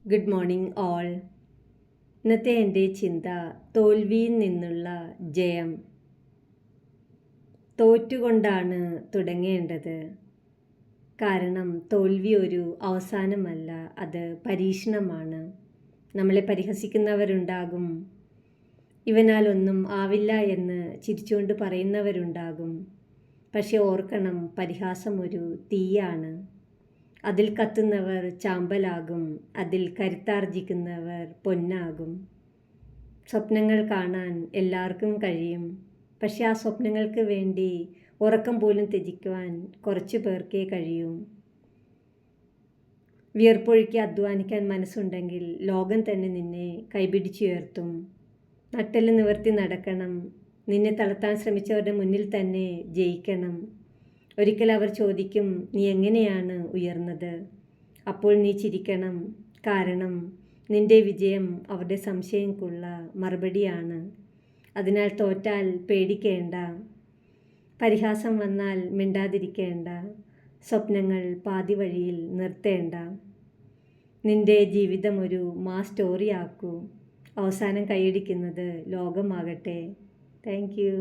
Good morning all. ഇന്നത്തെ എൻ്റെ ചിന്ത തോൽവിയിൽ നിന്നുള്ള ജയം. തോറ്റുകൊണ്ടാണ് തുടങ്ങേണ്ടത്. കാരണം തോൽവി ഒരു അവസാനമല്ല, അത് പരീക്ഷണമാണ്. നമ്മളെ പരിഹസിക്കുന്നവരുണ്ടാകും, ഇവനാലൊന്നും ആവില്ല എന്ന് ചിരിച്ചുകൊണ്ട് പറയുന്നവരുണ്ടാകും. പക്ഷെ ഓർക്കണം, പരിഹാസം ഒരു തീയാണ്. അതിൽ കത്തുന്നവർ ചാമ്പലാകും, അതിൽ കരുത്താർജിക്കുന്നവർ പൊന്നാകും. സ്വപ്നങ്ങൾ കാണാൻ എല്ലാവർക്കും കഴിയും, പക്ഷെ ആ സ്വപ്നങ്ങൾക്ക് വേണ്ടി ഉറക്കം പോലും ത്യജിക്കുവാൻ കുറച്ചു പേർക്കേ കഴിയൂ. വിയർപ്പൊഴുക്കി അധ്വാനിക്കാൻ മനസ്സുണ്ടെങ്കിൽ ലോകം തന്നെ നിന്നെ കൈപിടിച്ചുയർത്തും. നട്ടെല്ല് നിവർത്തി നടക്കണം. നിന്നെ തളർത്താൻ ശ്രമിച്ചവരുടെ മുന്നിൽ തന്നെ ജയിക്കണം. ഒരിക്കൽ അവർ ചോദിക്കും, നീ എങ്ങനെയാണ് ഉയർന്നത്? അപ്പോൾ നീ ചിരിക്കണം, കാരണം നിന്റെ വിജയം അവരുടെ സംശയങ്ങൾക്കുള്ള മറുപടിയാണ്. അതിനാൽ തോറ്റാൽ പേടിക്കേണ്ട, പരിഹാസം വന്നാൽ മിണ്ടാതിരിക്കേണ്ട, സ്വപ്നങ്ങൾ പാതി വഴിയിൽ നിർത്തേണ്ട. നിന്റെ ജീവിതം ഒരു മാസ് സ്റ്റോറി ആക്കൂ. അവസാനം കൈയടിക്കുന്നത് ലോകമാകട്ടെ. Thank you.